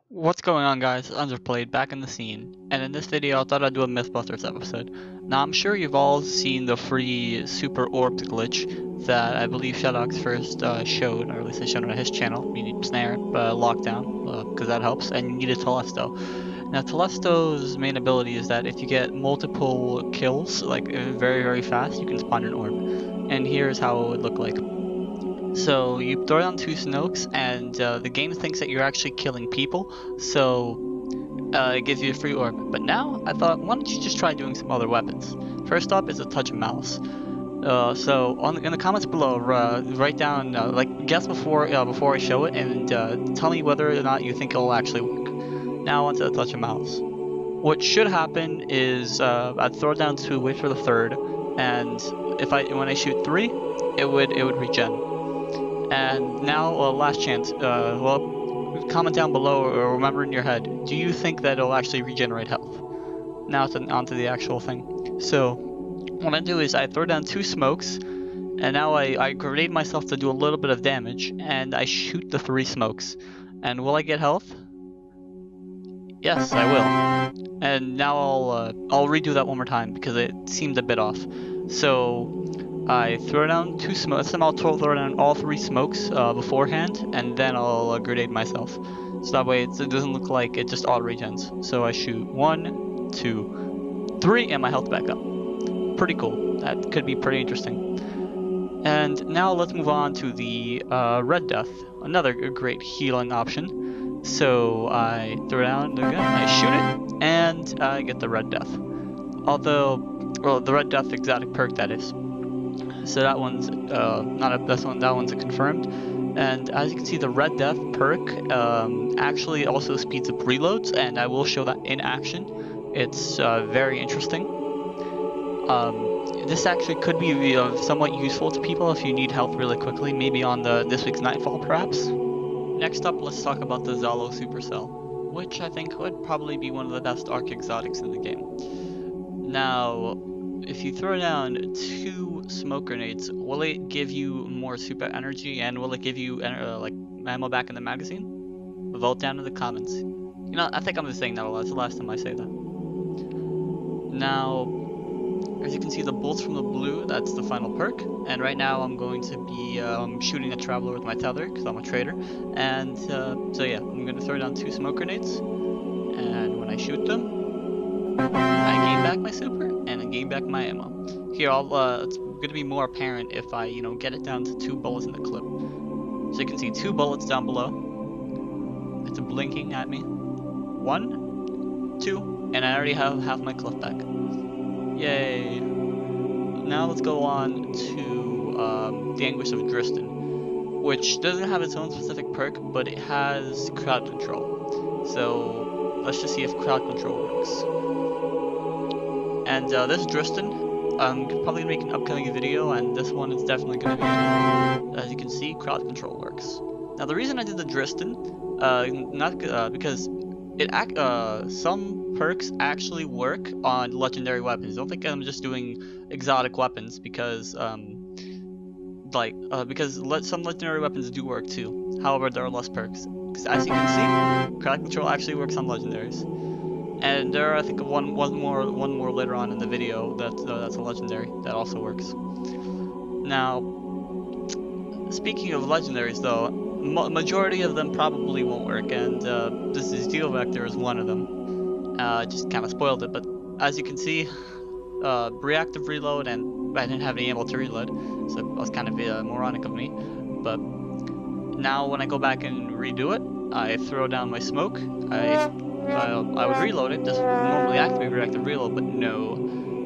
What's going on, guys? Underplayed back in the scene, and in this video I thought I'd do a Mythbusters episode. Now I'm sure you've all seen the free super orbed glitch that I believe Shadowx first showed, or at least I showed on his channel. You need snare, lockdown, because that helps, and you need a Telesto. Now Telesto's main ability is that if you get multiple kills, like very very fast, you can spawn an orb. And here's how it would look like. So you throw down two Snokes, and the game thinks that you're actually killing people, so it gives you a free orb. But now I thought, why don't you just try doing some other weapons? First up is a touch of mouse. So in the comments below, write down, guess before I show it, and tell me whether or not you think it will actually work. Now onto the touch of mouse. What should happen is I'd throw down two, wait for the third, and when I shoot three, it would regen. And now, last chance. Comment down below or remember in your head. Do you think that it'll actually regenerate health? Now onto the actual thing. So, what I do is I throw down two smokes, and now I grenade myself to do a little bit of damage, and I shoot the three smokes. And will I get health? Yes, I will. And now I'll redo that one more time because it seemed a bit off. So I throw down two smokes. I'll throw down all three smokes beforehand, and then I'll grenade myself. So that way it doesn't look like it just auto regens. So I shoot 1, 2, 3, and my health back up. Pretty cool. That could be pretty interesting. And now let's move on to the Red Death, another great healing option. So I throw down the gun, I shoot it, and I get the Red Death. Although, well, the Red Death exotic perk, that is. So that one's that one's a confirmed. And as you can see, the Red Death perk actually also speeds up reloads, and I will show that in action. It's very interesting. This actually could be somewhat useful to people if you need health really quickly, maybe on this week's Nightfall perhaps. Next up, let's talk about the Zalo Supercell, which I think would probably be one of the best arc exotics in the game. Now, if you throw down two smoke grenades, will it give you more super energy, and will it give you like ammo back in the magazine? Vote down in the comments. You know, I think I'm just saying that a lot. It's the last time I say that. Now, as you can see, the bolts from the blue, that's the final perk. And right now I'm going to be shooting a traveler with my tether, because I'm a trader. And so yeah, I'm going to throw down two smoke grenades. And when I shoot them, I gain back my super, and I gain back my ammo. Here, it's going to be more apparent if I, get it down to 2 bullets in the clip. So you can see 2 bullets down below. It's blinking at me. 1, 2, and I already have half my clip back. Yay! Now let's go on to the Anguish of Dristan, which doesn't have its own specific perk, but it has crowd control. So let's just see if crowd control works. And this Dristan, I'm probably gonna make an upcoming video, and this one is definitely gonna be. As you can see, crowd control works. Now the reason I did the Dristan, because some perks actually work on legendary weapons. Don't think I'm just doing exotic weapons because some legendary weapons do work too. However, there are less perks. Because as you can see, crowd control actually works on legendaries. And there are, I think, one more later on in the video that's a legendary that also works. Now, speaking of legendaries, though, majority of them probably won't work, and this Steel Vector is one of them. Just kind of spoiled it, but as you can see, reactive reload, and I didn't have any ammo to reload, so that was kind of moronic of me. But now when I go back and redo it, I throw down my smoke. I would reload it, just normally activate reactive reload, but no.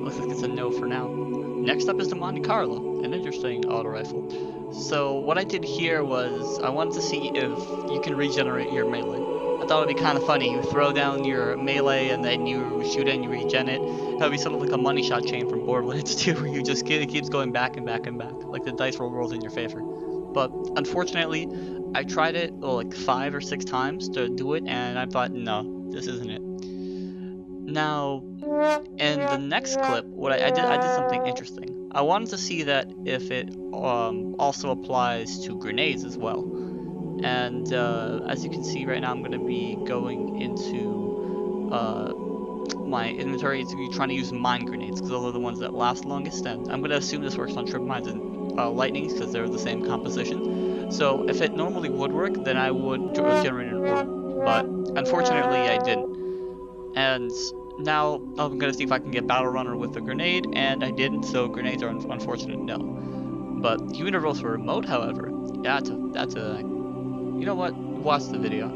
Looks like it's a no for now. Next up is the Monte Carlo, an interesting auto rifle. So what I did here was, I wanted to see if you can regenerate your melee. I thought it'd be kind of funny. You throw down your melee and then you shoot it and you regen it. That would be sort of like a money shot chain from Borderlands 2, where you just it keeps going back and back and back, like the dice roll rolls in your favor. But unfortunately, I tried it like 5 or 6 times to do it, and I thought, no. This isn't it. Now, in the next clip, I did something interesting. I wanted to see that if it also applies to grenades as well. And as you can see right now, I'm going to be going into my inventory to be trying to use mine grenades, because those are the ones that last longest. And I'm going to assume this works on trip mines and lightnings, because they're the same composition. So if it normally would work, then I would generate an orb, but unfortunately I didn't. And now I'm going to see if I can get Battle Runner with a grenade, and I didn't, so grenades are unfortunate no. But Universal Remote, however, that's a you know what? Watch the video.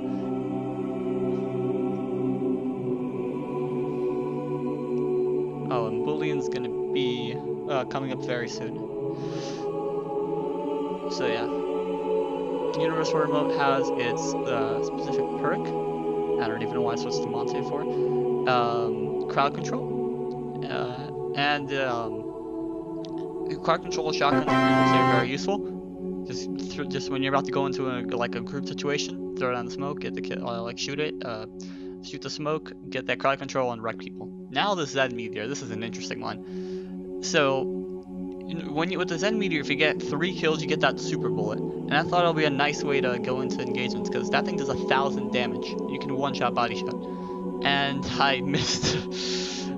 Oh, and Boolean's gonna be coming up very soon. So yeah, Universal Remote has its specific perk. I don't even know why I switched to Monte for. Crowd control, and crowd control shotguns are very useful. Just when you're about to go into a group situation, throw down the smoke, get the kill, shoot it, shoot the smoke, get that crowd control, and wreck people. Now the Zen Meteor, this is an interesting one. So with the Zen Meteor, if you get 3 kills, you get that super bullet, and I thought it would be a nice way to go into engagements, because that thing does 1,000 damage. You can one-shot body shot, and I missed.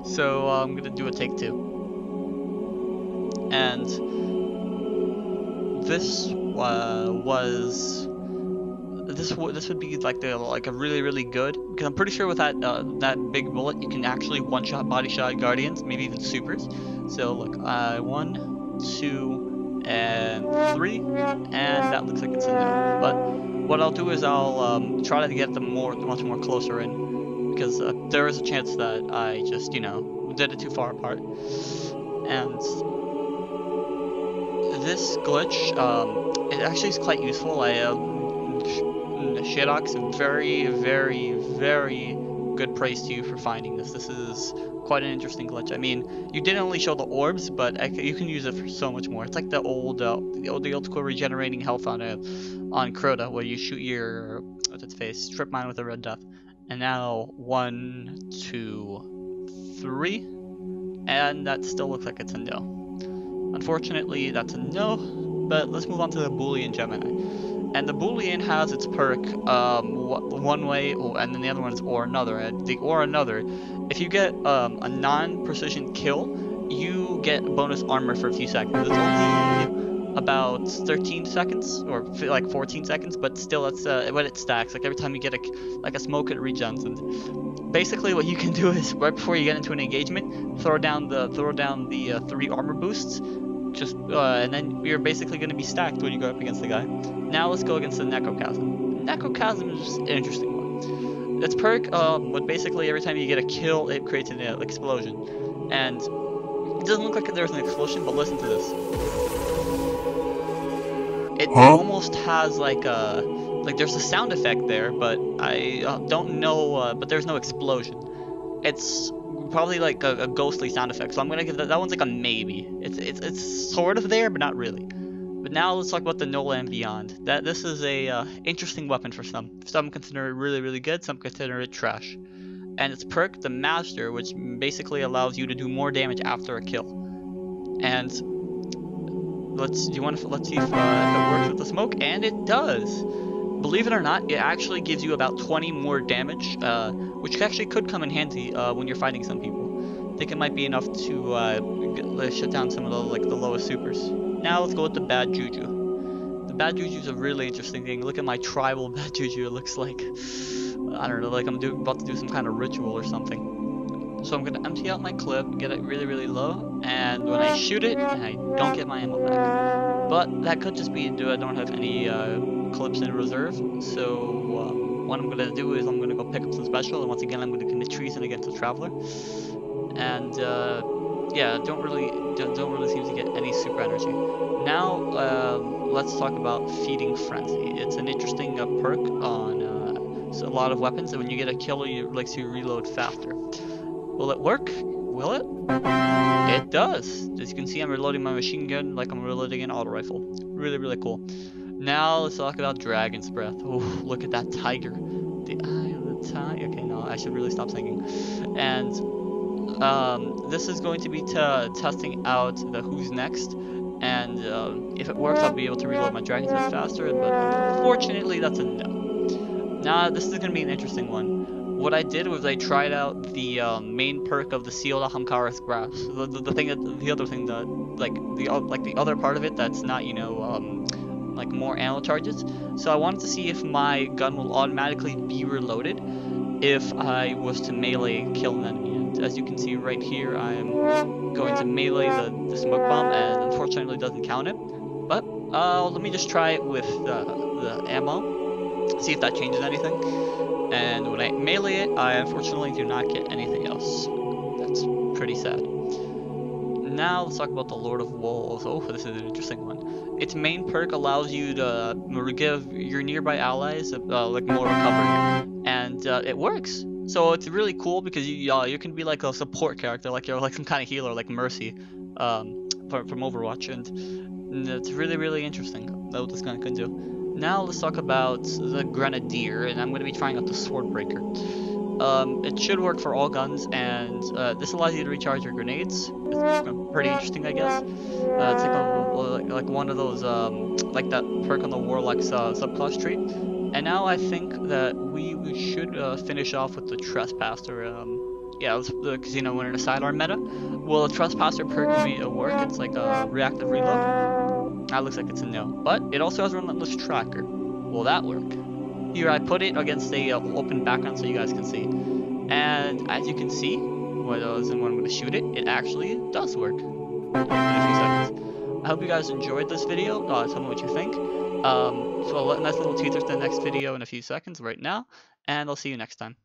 So I'm gonna do a take 2, and this would be like a really good, because I'm pretty sure with that big bullet you can actually one-shot body shot guardians, maybe even supers. So look, 1, 2, and 3, and that looks like it's a no. But what I'll do is I'll try to get them much more closer in, because there is a chance that I just did it too far apart. And this glitch, it actually is quite useful. Shadox, very good praise to you for finding this. This is quite an interesting glitch. I mean, you didn't only show the orbs, but you can use it for so much more. It's like the old school regenerating health on Crota, where you shoot your trip mine with a red death. And now 1, 2, 3, and that still looks like it's a no. Unfortunately, that's a no, but let's move on to the Boolean Gemini. And the Boolean has its perk, one way, and then the other one is or another. And the or another, if you get a non-precision kill, you get bonus armor for a few seconds. It's only about 13 seconds, or like 14 seconds, but still, that's when it stacks. Like every time you get a smoke, it regens. And basically, what you can do is right before you get into an engagement, throw down the 3 armor boosts. And then you're basically going to be stacked when you go up against the guy. Now let's go against the Necrochasm. Necrochasm is just an interesting one. Its perk would basically every time you get a kill, it creates an explosion. And it doesn't look like there's an explosion, but listen to this. It almost has there's a sound effect there, but I don't know. But there's no explosion. It's probably like a ghostly sound effect, so I'm gonna give that one's like a maybe. It's sort of there, but not really. But now let's talk about the Nola and Beyond. This is a interesting weapon for some. Some consider it really good, some consider it trash. And its perk, the Master, which basically allows you to do more damage after a kill. And let's see if it works with the smoke, and it does. Believe it or not, it actually gives you about 20 more damage, which actually could come in handy when you're fighting some people. I think it might be enough to shut down some of the lowest supers. Now let's go with the Bad Juju. The Bad Juju is a really interesting thing. Look at my tribal Bad Juju. It looks like, I don't know, like I'm about to do some kind of ritual or something. So I'm gonna empty out my clip, get it really low, and when I shoot it, I don't get my ammo back. But that could just be I don't have any clips in reserve. So what I'm gonna do is I'm gonna go pick up some special, and once again I'm gonna commit treason against the Traveler. And yeah, don't really seem to get any super energy. Now let's talk about Feeding Frenzy. It's an interesting perk on a lot of weapons, and when you get a kill, it likes to reload faster. Will it work? Will it? It does. As you can see, I'm reloading my machine gun like I'm reloading an auto rifle. Really cool. Now let's talk about Dragon's Breath. Oh, look at that tiger. The eye of the tiger. Okay, no, I should really stop singing. And this is going to be testing out the Who's Next. And if it works, I'll be able to reload my dragons a bit faster, but unfortunately, that's a no. Now, this is going to be an interesting one. What I did was I tried out the main perk of the Seola Hamkaris Grass. The other thing that, like the other part of it that's not, you know, like more ammo charges. So I wanted to see if my gun will automatically be reloaded if I was to melee kill an enemy. And as you can see right here, I am going to melee the smoke bomb, and unfortunately it doesn't count it. But let me just try it with the ammo, see if that changes anything. And when I melee it, I unfortunately do not get anything else. That's pretty sad. Now let's talk about the Lord of Wolves. Oh, this is an interesting one. Its main perk allows you to give your nearby allies like more recovery, and it works. So it's really cool because you can be like a support character, like you're like some kind of healer, like Mercy, from Overwatch, and it's really interesting what this gun can do. Now let's talk about the Grenadier, and I'm going to be trying out the Swordbreaker. It should work for all guns, and this allows you to recharge your grenades. It's pretty interesting, I guess. It's like one of those, like that perk on the Warlock's subclass tree. And now I think that we should finish off with the Trespasser. Yeah, the Casino Winner to Sidearm meta. Will the Trespasser perk work? It's like a reactive reload. That looks like it's a no. But it also has a Relentless Tracker. Will that work? Here I put it against a open background so you guys can see. And as you can see, when I'm going to shoot it, it actually does work. In a few seconds. I hope you guys enjoyed this video. Tell me what you think. So a nice little teaser to the next video in a few seconds right now. And I'll see you next time.